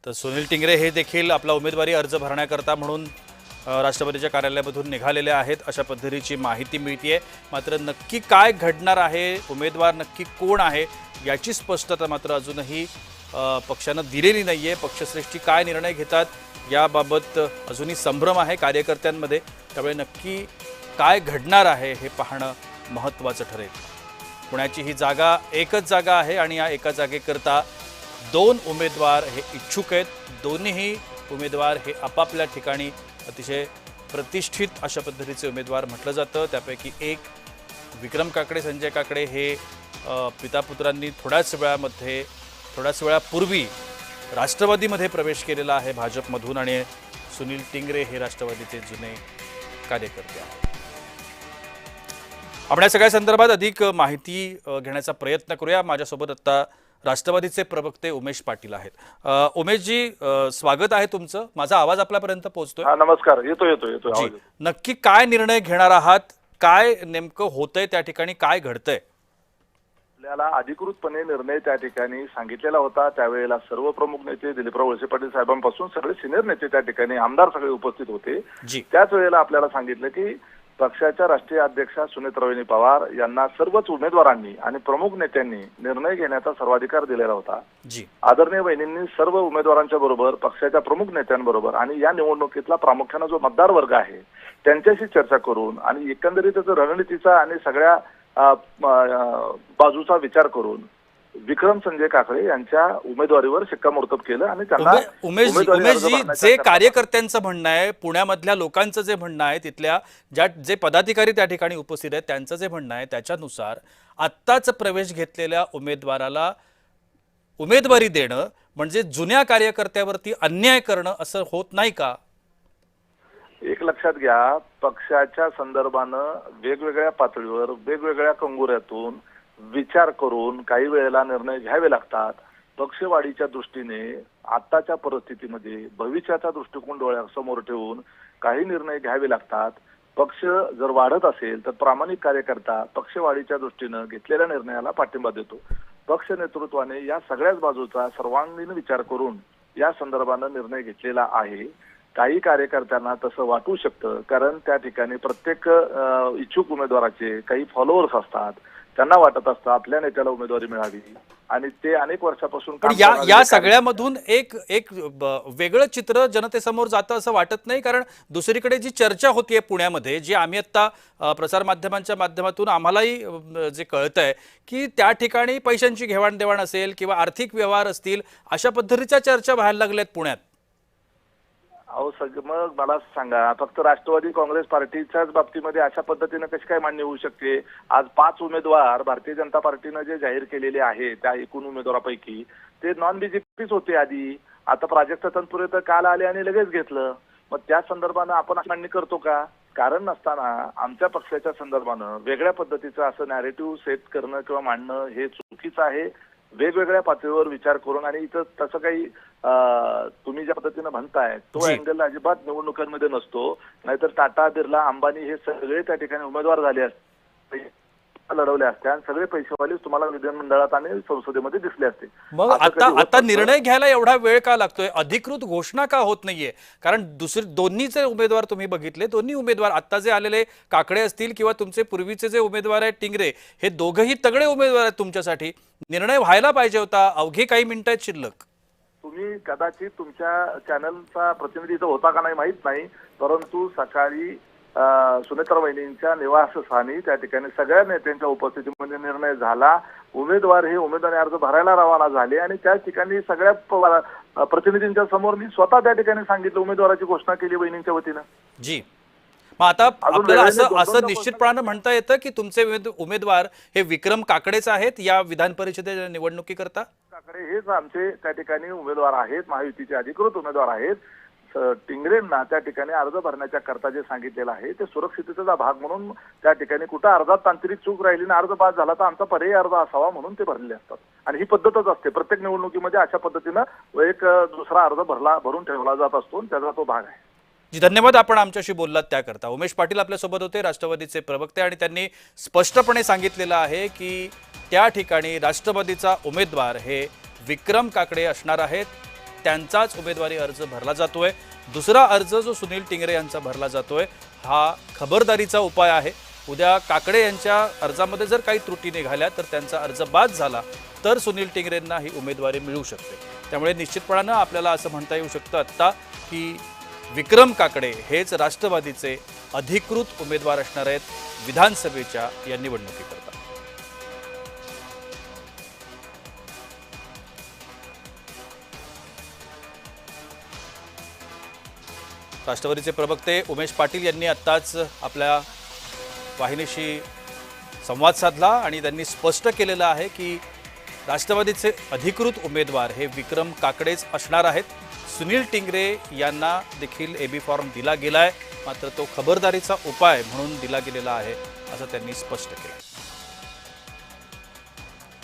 तर सुनील टिंगरे हे देखील आपला उमेदवारी अर्ज भरण्याकरता म्हणून राष्ट्रवादीच्या कार्यालयामधून निघालेले आहेत अशा पद्धतीची माहिती मिळते। मात्र नक्की काय घडणार आहे, उमेदवार नक्की कोण आहे याची स्पष्टता मात्र अजूनही पक्षानं दिलेली नाहीये। पक्षश्रेष्ठी काय निर्णय घेतात याबाबत अजूनही संभ्रम आहे कार्यकर्त्यांमध्ये, त्यामुळे नक्की काय घडणार आहे हे पाहणं महत्त्वाचं ठरेल। पुण्याची ही जागा एकच जागा आहे आणि या एका जागेकरता दोन उमेदवार हे इच्छुक आहेत। दोन्हीही उमेदवार हे आपापल्या ठिकाणी अतिशय प्रतिष्ठित अशा पद्धतीचे उमेदवार म्हटलं जातं। त्यापैकी एक विक्रम काकडे, संजय काकडे हे पितापुत्रांनी थोड्याच वेळापूर्वी राष्ट्रवादीमध्ये प्रवेश केलेला आहे भाजपमधून, आणि सुनील टिंगरे हे राष्ट्रवादीचे जुने कार्यकर्ते आहेत। आपण या सगळ्या संदर्भात अधिक माहिती घेण्याचा प्रयत्न करूया। माझ्यासोबत आता राष्ट्रवादीचे प्रवक्ते उमेश पाटील आहेत। उमेशजी, स्वागत आहे तुमचं। माझा आवाज आपल्यापर्यंत पोहोचतोय? नमस्कार, येतो आवाज। नक्की काय निर्णय घेणार आहात, काय नेमकं होतंय त्या ठिकाणी, काय घडतंय? आपल्याला अधिकृतपणे निर्णय त्या ठिकाणी सांगितलेला होता। त्यावेळेला सर्व प्रमुख नेते दिलीपराव वळसे पाटील साहेबांपासून सगळे सिनियर नेते त्या ठिकाणी, आमदार सगळे उपस्थित होते। त्याच वेळेला आपल्याला सांगितलं की पक्षाच्या राष्ट्रीय अध्यक्षा सुनेत्रावहिनी पवार यांना सर्वच उमेदवारांनी आणि प्रमुख नेत्यांनी निर्णय घेण्याचा सर्वाधिकार दिलेला होता। आदरणीय वहिनींनी सर्व उमेदवारांच्या बरोबर, पक्षाच्या प्रमुख नेत्यांबरोबर आणि या निवडणुकीतला प्रामुख्याने जो मतदार वर्ग आहे त्यांच्याशी चर्चा करून आणि एकंदरीत रणनीतीचा आणि सगळ्या बाजूचा विचार करून विक्रम संजय काकडे यांच्या उमेदवारीवर शिक्कामोर्तब केलं आणि त्यांना उमेशजी, जे कार्यकर्त्यांचं म्हणणं आहे, पुण्यामधल्या लोकांचं जे म्हणणं आहे, तिथल्या जे पदाधिकारी त्या ठिकाणी उपस्थित आहेत त्यांचं जे म्हणणं आहे, त्याच्यानुसार आत्ताच प्रवेश घेतलेल्या उमेदवाराला उमेदवारी देणं म्हणजे जुन्या कार्यकर्त्यावरती अन्याय करणं असं होत नाही का? एक लक्षात घ्या, पक्षाच्या संदर्भानं वेगवेगळ्या पातळीवर वेगवेगळ्या कंगोऱ्यातून विचार करून काही वेळेला निर्णय घ्यावे लागतात। पक्षवाढीच्या दृष्टीने आताच्या परिस्थितीमध्ये भविष्याचा दृष्टिकोन डोळ्यासमोर ठेवून काही निर्णय घ्यावे लागतात। पक्ष जर वाढत असेल तर प्रामाणिक कार्यकर्ता पक्षवाढीच्या दृष्टीनं घेतलेल्या निर्णयाला पाठिंबा देतो। पक्ष नेतृत्वाने या सगळ्याच बाजूचा सर्वांगीण विचार करून या संदर्भानं निर्णय घेतलेला आहे। काही कार्यकर्त्यांना तसं वाटू शकतं, कारण त्या ठिकाणी प्रत्येक इच्छुक उमेदवाराचे काही फॉलोअर्स असतात। त्यांना वाटत असतं आपल्या नेत्याला उमेदवारी मिळावी आणि ते अनेक वर्षापासून या सगळ्यामधून एक वेगळं चित्र जनतेसमोर जातं असं वाटत नाही? कारण दुसरीकडे जी चर्चा होतीये पुण्यामध्ये, जी आम्ही आता प्रसारमाध्यमांच्या माध्यमातून आम्हालाही जे कळतंय की त्या ठिकाणी पैशांची घेवाणदेवाण असेल किंवा आर्थिक व्यवहार असतील, अशा पद्धतीच्या चर्चा व्हायला लागल्यात पुण्यात। अहो मग मला सांगा, फक्त राष्ट्रवादी काँग्रेस पार्टीच्याच बाबतीमध्ये अशा पद्धतीने कशी काय मान्य होऊ शकते? आज 5 उमेदवार भारतीय जनता पार्टीनं जे जाहीर केलेले आहे त्या एकूण उमेदवारापैकी ते नॉन बीजेपीच होते आधी। आता प्राजक्त तनपुरे तर काल आले आणि लगेच घेतलं। मग त्या संदर्भानं आपण मान्य करतो का? कारण नसताना आमच्या पक्षाच्या संदर्भानं वेगळ्या पद्धतीचं असं नॅरेटिव्ह सेट करणं किंवा मांडणं हे चुकीचं आहे। वेगवेगळ्या पातळीवर विचार करून, आणि इथं तसं काही तुम्ही ज्या पद्धतीनं म्हणताय तो अँगल अजिबात निवडणुकांमध्ये नसतो। नाहीतर टाटा, बिर्ला, अंबानी हे सगळे त्या ठिकाणी उमेदवार झाले असते, लढवले असते आणि सगळे पैसेवाले तुम्हाला विधानमंडळात आणि संसदेमध्ये दिसले असते। मग आता निर्णय घ्यायला एवढा वेळ का लागतोय? अधिकृत घोषणा का होत नाहीये? कारण दोन्हीचे उमेदवार तुम्ही बघितले, दोन्ही उमेदवार आता जे आलेले काकडे असतील किंवा तुमचे पूर्वीचे जे उमेदवार आहेत टिंगरे, हे दोघंही तगडे उमेदवार आहेत तुमच्यासाठी। निर्णय व्हायला पाहिजे होता, अवघे काही मिनिटं आहेत शिल्लक। तुम्ही कदाचित तुमच्या चॅनलचा प्रतिनिधी इथं होता का नाही माहित नाही, परंतु सकाळी सुनेत्रा वहिनींच्या निवासस्थानी त्या ठिकाणी सगळ्या नेत्यांच्या उपस्थितीमध्ये निर्णय झाला। उमेदवार हे उमेदवारी अर्ज भरायला रवाना झाले आणि त्याच ठिकाणी सगळ्या प्रतिनिधींच्या समोर मी स्वतः त्या ठिकाणी सांगितलं, उमेदवाराची घोषणा केली वहिनींच्या वतीनं। जी, मग आता आपल्याला असं निश्चितपणे म्हणता येतं की तुमचे उमेदवार हे विक्रम काकडेच आहेत या विधान परिषदेच्या निवडणुकीकरता? काकडे हेच आमचे त्या ठिकाणी उमेदवार आहेत, महायुतीचे अधिकृत उमेदवार आहेत। टिंगरेंना त्या ठिकाणी अर्ज भरण्याच्या करता जे सांगितलेलं आहे ते सुरक्षिततेचा भाग म्हणून त्या ठिकाणी कुठं अर्जात तांत्रिक चूक राहिली ना अर्ज पास झाला तर आमचा पर्यायी अर्ज असावा म्हणून ते भरले असतात। आणि ही पद्धतच असते प्रत्येक निवडणुकीमध्ये, अशा पद्धतीनं एक दुसरा अर्ज भरून ठेवला जात असतो, त्याचा तो भाग आहे। जी, धन्यवाद आपण आमच्याशी बोललात त्याकरता। उमेश पाटील आपल्यासोबत होते, राष्ट्रवादीचे प्रवक्ते, आणि त्यांनी स्पष्टपणे सांगितलेलं आहे की त्या ठिकाणी राष्ट्रवादीचा उमेदवार हे विक्रम काकडे असणार आहेत। त्यांचाच उमेदवारी अर्ज भरला जातोय. दुसरा अर्ज जो सुनील टिंगरे यांचा भरला जातोय हा खबरदारीचा उपाय आहे. उद्या काकडे यांच्या अर्जामध्ये जर काही त्रुटी निघाल्या तर त्यांचा अर्ज बाद झाला तर सुनील टिंगरेंना ही उमेदवारी मिळू शकते. त्यामुळे निश्चितपणानं आपल्याला असं म्हणता येऊ शकतं आत्ता की विक्रम काकडे हेच राष्ट्रवादीचे अधिकृत उमेदवार असणार आहेत विधानसभेच्या या निवडणुकीकरता. राष्ट्रवादीचे प्रवक्ते उमेश पाटील यांनी आत्ताच आपल्या वाहिनीशी संवाद साधला आणि त्यांनी स्पष्ट केलेलं आहे की राष्ट्रवादीचे अधिकृत उमेदवार हे विक्रम काकडेच असणार आहेत. सुनील टिंगरे यांना देखील एबी फॉर्म दिला गेलाय, मात्र तो खबरदारीचा उपाय म्हणून दिला गेलेला आहे असं त्यांनी स्पष्ट केलं.